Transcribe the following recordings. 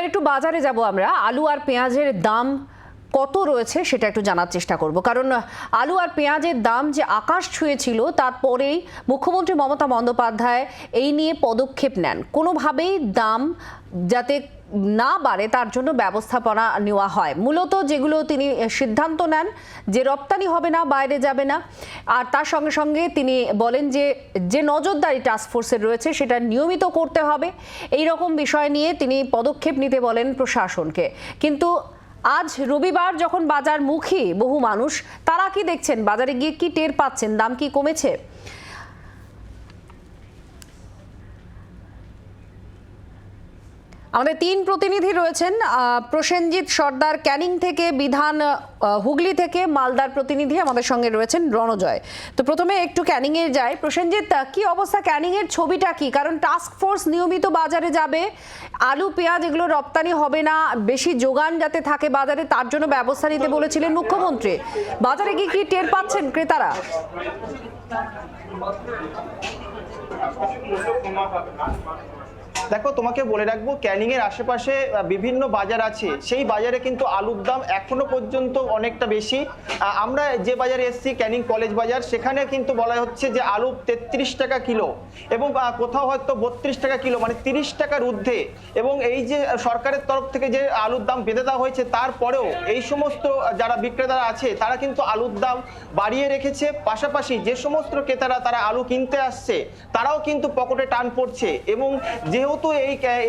এবার একটু বাজারে যাব আমরা। আলু আর পেঁয়াজের দাম কত রয়েছে সেটা একটু জানার চেষ্টা করব, কারণ আলু আর পেঁয়াজের দাম যে আকাশ ছুঁয়েছিল তারপরেই মুখ্যমন্ত্রী মমতা বন্দ্যোপাধ্যায় এই নিয়ে পদক্ষেপ নেন, কোনোভাবেই দাম যাতে না বাড়ে তার জন্য ব্যবস্থাপনা নেওয়া হয়। মূলত যেগুলো তিনি সিদ্ধান্ত নেন যে রপ্তানি হবে না, বাইরে যাবে না, আর তার সঙ্গে সঙ্গে তিনি বলেন যে নজরদারি টাস্কফোর্সের রয়েছে সেটা নিয়মিত করতে হবে। এই রকম বিষয় নিয়ে তিনি পদক্ষেপ নিতে বলেন প্রশাসনকে। কিন্তু আজ রবিবার যখন বাজার মুখী বহু মানুষ, তারা কি দেখছেন, বাজারে গিয়ে কি টের পাচ্ছেন, দাম কি কমেছে? আমাদের তিন প্রতিনিধি রয়েছেন। প্রসেনজিৎ সর্দার ক্যানিং থেকে, বিধান হুগলি থেকে, মালদার প্রতিনিধি আমাদের সঙ্গে রয়েছেন রণজয়। তো প্রথমে একটু ক্যানিং এ যাই। প্রসেনজিৎ, কি অবস্থা ক্যানিং এর, ছবিটা কি? কারণ টাস্ক ফোর্স নিয়মিত বাজারে যাবে, আলু পেঁয়াজ এগুলো রপ্তানি হবে না, বেশি যোগান যাতে থাকে বাজারে তার জন্য ব্যবস্থা নিতে বলেছিলেন মুখ্যমন্ত্রী। বাজারে গিয়ে কি টের পাচ্ছেন ক্রেতারা? দেখো, তোমাকে বলে রাখবো, ক্যানিং এর আশেপাশে বিভিন্ন বাজার আছে, সেই বাজারে কিন্তু আলুর দাম এখনো পর্যন্ত অনেকটা বেশি। আমরা যে বাজারে এসেছি, ক্যানিং কলেজ বাজার, সেখানে কিন্তু বলা হচ্ছে যে আলু 33 টাকা কিলো এবং কোথাও হয়তো 32 টাকা কিলো, মানে 30 টাকার ঊর্ধ্বে। এবং এই যে সরকারের তরফ থেকে যে আলুর দাম বেঁধে দেওয়া হয়েছে, তারপরেও এই সমস্ত যারা বিক্রেতারা আছে তারা কিন্তু আলুর দাম বাড়িয়ে রেখেছে। পাশাপাশি যে সমস্ত ক্রেতারা তারা আলু কিনতে আসছে তারাও কিন্তু পকেটে টান পড়ছে। এবং যেহেতু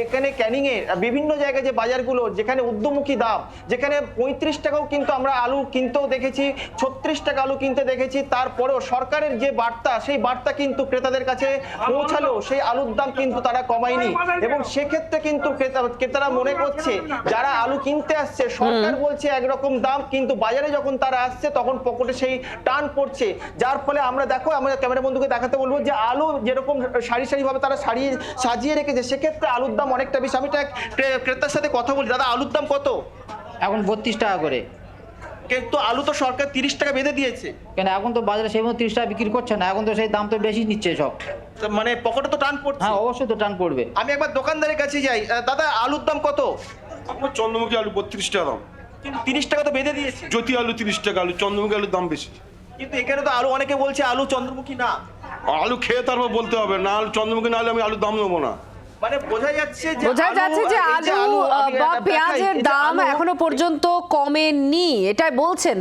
এখানে ক্যানিং এর বিভিন্ন জায়গায় যে বাজারগুলো, যেখানে ঊর্ধ্বমুখী দাম, যেখানে 35 টাকাও কিন্তু আমরা আলু কিনতেও দেখেছি, 36 টাকা আলু কিনতে দেখেছি, তারপরেও সরকারের যে বার্তা, সেই বার্তা কিন্তু ক্রেতাদের কাছে পৌঁছালো, সেই আলুর দাম কিন্তু তারা কমায়নি। এবং সেক্ষেত্রে কিন্তু ক্রেতারা মনে করছে, যারা আলু কিনতে আসছে সরকার বলছে একরকম দাম, কিন্তু বাজারে যখন তারা আসছে তখন পকেটে সেই টান পড়ছে। যার ফলে আমরা দেখো, আমরা ক্যামেরা বন্ধুকে দেখাতে বলবো যে আলু যেরকম সারি সারি ভাবে তারা সাজিয়ে রেখেছে, সেক্ষেত্রে আলুর দাম অনেকটা বেশি। আমি ক্রেতার সাথে কথা বলি। দাদা, আলুর দাম কত এখন? 32 টাকা করে। কিন্তু আলু তো সরকার 30 টাকা বেঁধে দিয়েছে। কেন এখন তো বাজারে সেই মতো 30 টাকা বিক্রি করছে না, এখন তো সেই দাম তো বেশি নিচ্ছে সব। মানে পকেটে তো টান পড়ছে। হ্যাঁ, অবশ্যই তো টান পড়বে। আমি একবার দোকানদারের কাছে যাই। দাদা, আলুর দাম কত? আপনার চন্দ্রমুখী আলু 32 টাকা দাম, কিন্তু 30 টাকা তো বেঁধে দিয়েছে। জ্যোতি আলু 30 টাকা, আলু চন্দ্রমুখী আলুর দাম বেশি। কিন্তু এখানে তো আলু অনেকে বলছে আলু চন্দ্রমুখী না। আলু খেয়ে তারপর বলতে হবে না আলু চন্দ্রমুখী না হলে আমি আলুর দাম নেবো না। মানে বোঝা যাচ্ছে যে আলু বা পেঁয়াজের দাম এখনো পর্যন্ত কমেনি, এটাই বলছেন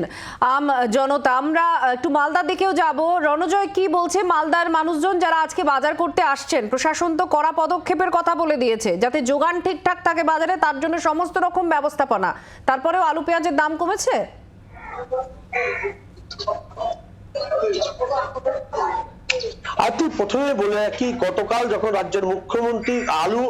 জনতা। আমরা একটু মালদার দিকেও যাব। রণজয়, কি বলছে মালদার মানুষজন যারা আজকে বাজার করতে আসছেন? প্রশাসন তো কড়া পদক্ষেপের কথা বলে দিয়েছে যাতে যোগান ঠিকঠাক থাকে বাজারে, তার জন্য সমস্ত রকম ব্যবস্থাপনা। তারপরেও আলু পেঁয়াজের দাম কমেছে? আর তুই প্রথমে বলে রাখি, গতকাল যখন রাজ্যের মুখ্যমন্ত্রী আলু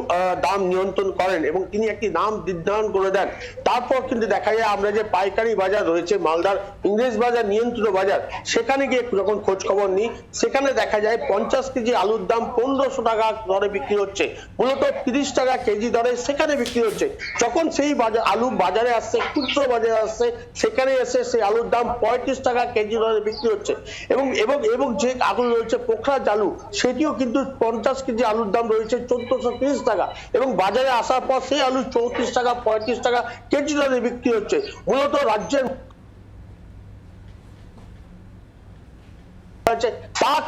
দাম নিয়ন্ত্রণ করেন এবং তিনি একটি দাম নির্ধারণ করে দেন, তারপর কিন্তু দেখা যায় আমরা যে পাইকারি বাজার রয়েছে মালদার ইংরেজ বাজার, নিয়ন্ত্রিত বাজার, সেখানে গিয়ে যখন খোঁজ খবর নিই, সেখানে দেখা যায় 50 কেজি আলুর দাম 1500 টাকা দরে বিক্রি হচ্ছে, মূলত 30 টাকা কেজি দরে সেখানে বিক্রি হচ্ছে। যখন সেই বাজার আলু বাজারে আসছে, খুচরো বাজারে আসছে, সেখানে এসে সেই আলুর দাম 35 টাকা কেজি দরে বিক্রি হচ্ছে। এবং এবং এবং যে আলু রয়েছে পোখরাজ আলু, সেটিও কিন্তু 50 কেজি আলুর দাম রয়েছে 1430 টাকা, এবং বাজারে আসার পর সেই আলু 34 টাকা 35 টাকা কেজি দরে বিক্রি হচ্ছে। মূলত রাজ্যের তার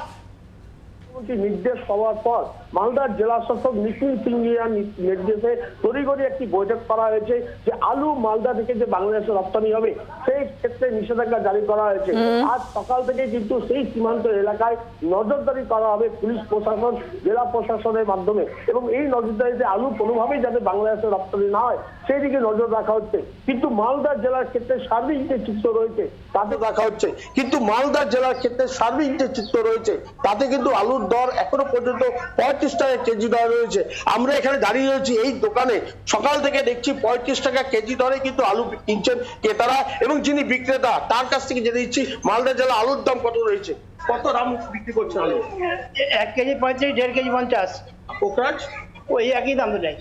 নির্দেশ হওয়ার পর মালদার জেলা শাসক নিখিল সিংহিয়ার নির্দেশে তড়িঘড়ি একটি বৈঠক করা হয়েছে যে আলু মালদা থেকে যে বাংলাদেশে রপ্তানি হবে সেই ক্ষেত্রে নিষেধাজ্ঞা জারি করা হয়েছে। আজ সকাল থেকে কিন্তু সেই সীমান্ত এলাকায় নজরদারি করা হবে পুলিশ প্রশাসন, জেলা প্রশাসনের মাধ্যমে, এবং এই নজরদারিতে আলু কোনোভাবেই যাতে বাংলাদেশে রপ্তানি না হয় সেই দিকে নজর রাখা হচ্ছে। কিন্তু মালদা জেলার ক্ষেত্রে সার্বিক যে চিত্র রয়েছে তাতে রাখা হচ্ছে, কিন্তু মালদা জেলার ক্ষেত্রে সার্বিক যে চিত্র রয়েছে তাতে কিন্তু আলুর দর এখনো পর্যন্ত 35 টাকা কেজি দর রয়েছে। আমরা এখানে দাঁড়িয়ে রয়েছি এই দোকানে, সকাল থেকে দেখছি 35 টাকা কেজি দরে কিন্তু আলু কিনছেন ক্রেতারা, এবং যিনি বিক্রেতা তার কাছ থেকে জেনে দিচ্ছি মালদা জেলা আলুর দাম কত রয়েছে। কত দাম বিক্রি করছে আলু? 1 কেজি 35, 1.5 কেজি 50। পোখরাজ ওই একই দাম তো নেই।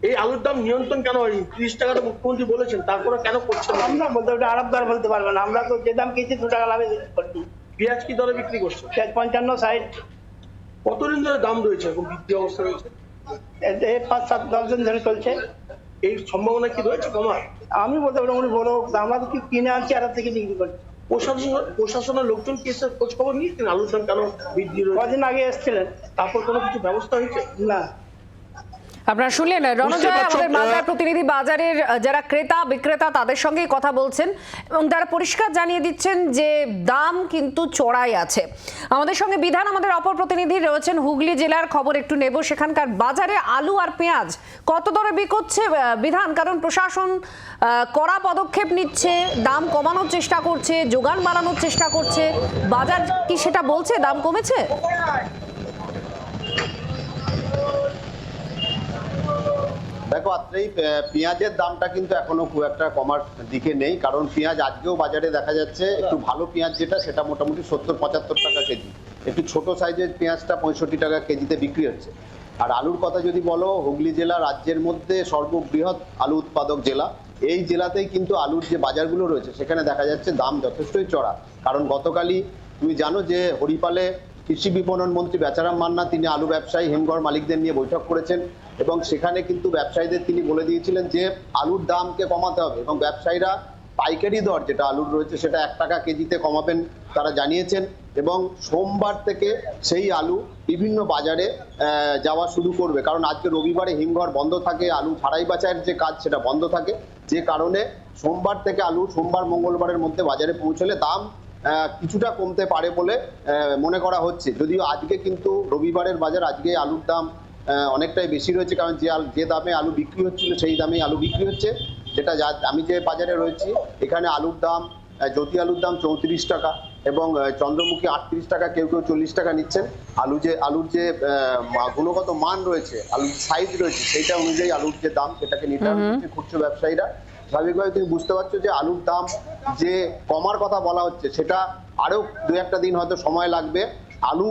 এই আলুর দাম নিয়ন্ত্রণ কেন হয়নি? 30 টাকা তো মুখ্যমন্ত্রী বলেছেন, তারপরে কেন করছেন? আমরা বলতে ওটা আরব দর বলতে পারবো না, আমরা তো যে দাম কিনছি 2 টাকা লাভে করছি। পেঁয়াজ কি দরে বিক্রি করছে? 55, 60। কতদিন ধরে দাম রয়েছে এবং বৃদ্ধি অবস্থা রয়েছে? 5-7-10 দিন ধরে চলছে। এই সম্ভাবনা কি রয়েছে কমার? আমি বলতে পারি উনি বড়, আমরা তো কি কিনে আনছি আর থেকে বিক্রি করছি। প্রশাসনের লোকজন কি এসে খোঁজ খবর নিয়েছেন আলুর দাম কেন বৃদ্ধি রয়েছে? কদিন আগে এসেছিলেন, তারপর কোনো কিছু ব্যবস্থা হয়েছে? না। আপনারা শুনলেন রণজয় পারছো, আমাদের মালদার প্রতিনিধি, বাজারের যারা ক্রেতা বিক্রেতা তাদের সঙ্গেই কথা বলছেন এবং তারা পরিষ্কার জানিয়ে দিচ্ছেন যে দাম কিন্তু চড়াই আছে। আমাদের সঙ্গে বিধান আমাদের অপর প্রতিনিধি রয়েছেন হুগলি জেলার, খবর একটু নেব সেখানকার। বাজারে আলু আর পেঁয়াজ কত দরে বিকোচ্ছে বিধান? কারণ প্রশাসন কড়া পদক্ষেপ নিচ্ছে, দাম কমানোর চেষ্টা করছে, যোগান বাড়ানোর চেষ্টা করছে, বাজার কি সেটা বলছে দাম কমেছে? দেখো আত্রেই পেঁয়াজের দামটা কিন্তু এখনো খুব একটা কমার দিকে নেই, কারণ পেঁয়াজ আজকেও বাজারে দেখা যাচ্ছে একটু ভালো পেঁয়াজ যেটা সেটা মোটামুটি 70-75 টাকা কেজি, একটু ছোট সাইজের পেঁয়াজটা 65 টাকা কেজিতে বিক্রি হচ্ছে। আর আলুর কথা যদি বলো, হুগলি জেলা রাজ্যের মধ্যে সর্ববৃহৎ আলু উৎপাদক জেলা। এই জেলাতেই কিন্তু আলুর যে বাজারগুলো রয়েছে সেখানে দেখা যাচ্ছে দাম যথেষ্টই চড়া। কারণ গতকালই তুমি জানো যে হরিপালে কৃষি বিপণন মন্ত্রী বেচারাম মান্না তিনি আলু ব্যবসায়ী হিমঘর মালিকদের নিয়ে বৈঠক করেছেন এবং সেখানে কিন্তু ব্যবসায়ীদের তিনি বলে দিয়েছিলেন যে আলুর দামকে কমাতে হবে এবং ব্যবসায়ীরা পাইকারি দর যেটা আলুর রয়েছে সেটা 1 টাকা কেজিতে কমাবেন তারা জানিয়েছেন। এবং সোমবার থেকে সেই আলু বিভিন্ন বাজারে যাওয়া শুরু করবে, কারণ আজকে রবিবারে হিমঘর বন্ধ থাকে, আলু ছাড়াই বাছাইয়ের যে কাজ সেটা বন্ধ থাকে, যে কারণে সোমবার থেকে আলু সোমবার মঙ্গলবারের মধ্যে বাজারে পৌঁছলে দাম কিছুটা কমতে পারে বলে মনে করা হচ্ছে। যদিও আজকে কিন্তু রবিবারের বাজার, আজকে আলুর দাম অনেকটাই বেশি রয়েছে, কারণ যে দামে আলু বিক্রি হচ্ছিল সেই দামেই আলু বিক্রি হচ্ছে। যেটা আমি যে বাজারে রয়েছি এখানে আলুর দাম, জ্যোতি আলুর দাম 34 টাকা এবং চন্দ্রমুখী 38 টাকা, কেউ কেউ 40 টাকা নিচ্ছেন। আলুর যে গুণগত মান রয়েছে, আলুর সাইজ রয়েছে সেইটা অনুযায়ী আলুর যে দাম সেটাকে নির্ধারণ করছে খুচরো ব্যবসায়ীরা। স্বাভাবিকভাবে তুমি বুঝতে পারছো যে আলুর দাম যে কমার কথা বলা হচ্ছে সেটা আরো 2-1 দিন হয়তো সময় লাগবে। আলু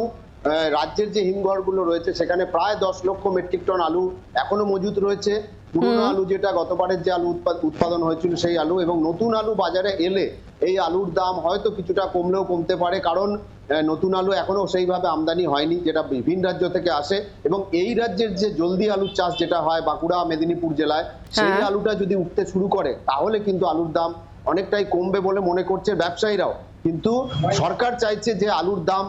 রাজ্যের যে হিমঘরগুলো রয়েছে সেখানে প্রায় 10 লক্ষ মেট্রিক টন আলু এখনো মজুত রয়েছে। পুরনো আলু যেটা গতবারের যে আলু উৎপাদন হয়েছিল সেই আলু এবং নতুন আলু বাজারে এলে এই আলুর দাম হয়তো কিছুটা কমলেও কমতে পারে, কারণ নতুন আলু এখনো সেইভাবে আমদানি হয়নি যেটা বিভিন্ন রাজ্য থেকে আসে। এবং এই রাজ্যের যে জলদি আলুর চাষ যেটা হয় বাঁকুড়া মেদিনীপুর জেলায়, সেই আলুটা যদি উঠতে শুরু করে তাহলে কিন্তু আলুর দাম অনেকটাই কমবে বলে মনে করছে ব্যবসায়ীরাও। কিন্তু সরকার চাইছে যে আলুর দাম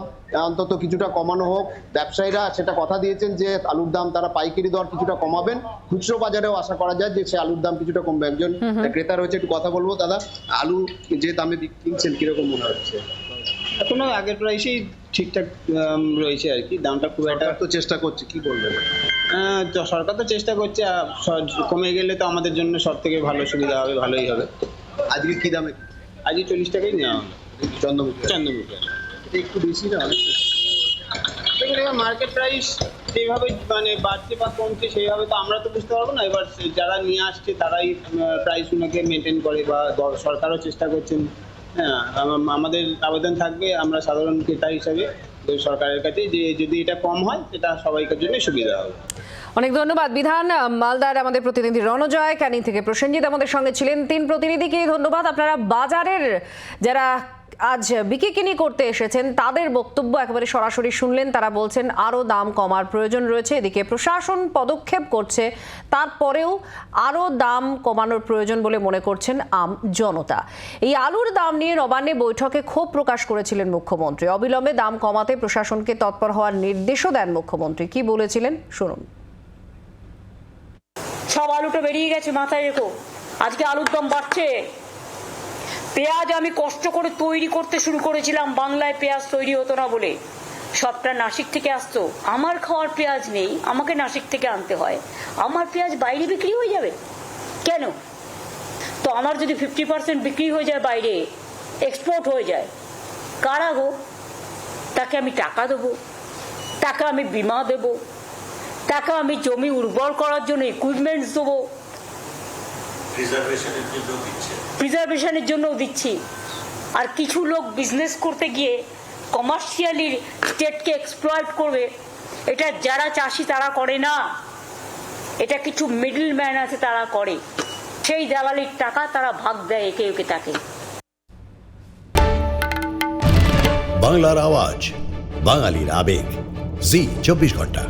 অন্তত কিছুটা কমানো হোক। ব্যবসায়ীরা সেটা কথা দিয়েছেন যে আলুর দাম তারা পাইকারি দর কিছুটা কমাবেন, খুচরো বাজারেও আশা করা যায় যে সে আলুর দাম কিছুটা কমবে। একজন ক্রেতা রয়েছে, একটু কথা বলবো। দাদা, আলু যে দামে কিনছেন কিরকম মনে হচ্ছে? এখনো আগের প্রাইসেই ঠিকঠাক রয়েছে আর কি, দামটা খুব একটা তো চেষ্টা করছে, কি বলবেন? তো সরকার তো চেষ্টা করছে, কমে গেলে তো আমাদের জন্য সব থেকে ভালো সুবিধা হবে, ভালোই হবে। আজকে কি দামে? আজকে 40 টাকাই নেওয়া হবে চন্দ্রমুখী এটা একটু বেশি না? দেখুন এবার মার্কেট প্রাইস যেভাবে মানে বাড়ছে বা কমছে সেইভাবে তো আমরা তো বুঝতে পারবো না। এবার যারা নিয়ে আসছে তারাই প্রাইস গুলোকে মেনটেন করে বা সরকারও চেষ্টা করছেন। হ্যাঁ, আমাদের আবেদন থাকবে আমরা সাধারণ ক্রেতা হিসাবে সরকারের কাছে যে যদি এটা কম হয় সেটা সবাইকার জন্য সুবিধা হবে। অনেক ধন্যবাদ বিধান। মালদার আমাদের প্রতিনিধি রণজয়, ক্যানিং থেকে প্রসেনজিৎ আমাদের সঙ্গে ছিলেন। 3 প্রতিনিধিকে ধন্যবাদ। আপনারা বাজারের যারা আজ বিক্রি করতে এসেছেন তাদের বক্তব্য একেবারে সরাসরি শুনলেন। তারা বলছেন আরও দাম কমার প্রয়োজন রয়েছে, এদিকে প্রশাসন পদক্ষেপ করছে, তারপরেও আরও দাম কমানোর প্রয়োজন বলে মনে করছেন আম জনতা। এই আলুর দাম নিয়ে নবান্নে বৈঠকে ক্ষোভ প্রকাশ করেছিলেন মুখ্যমন্ত্রী। অবিলম্বে দাম কমাতে প্রশাসনকে তৎপর হওয়ার নির্দেশও দেন মুখ্যমন্ত্রী। কি বলেছিলেন শুনুন। সব আলুটা বেরিয়ে গেছে, মাথায় রেখো। আজকে আলুর দাম বাড়ছে। পেঁয়াজ আমি কষ্ট করে তৈরি করতে শুরু করেছিলাম, বাংলায় পেঁয়াজ তৈরি হতো না বলে, সবটা নাসিক থেকে আসতো। আমার খাওয়ার পেঁয়াজ নেই, আমাকে নাসিক থেকে আনতে হয়। আমার পেঁয়াজ বাইরে বিক্রি হয়ে যাবে কেন? তো আমার যদি 50% বিক্রি হয়ে যায়, বাইরে এক্সপোর্ট হয়ে যায়, কারা গো? তাকে আমি টাকা দেবো, টাকা আমি বিমা দেবো, টাকা আমি জমি উর্বর করার জন্য ইকুইপমেন্টস দেবো, প্রিজার্ভেশনের জন্যও দিচ্ছি। আর কিছু লোক বিজনেস করতে গিয়ে কমার্শিয়ালি স্টেটকে এক্সপ্লয়েট করবে, এটা যারা চাষি তারা করে না, এটা কিছু মিডল ম্যান আছে তারা করে। সেই দালালির টাকা তারা ভাগ দেয় একে একে তাকে। বাংলার আওয়াজ, বাঙালির আবেগ, জি 24 ঘন্টা।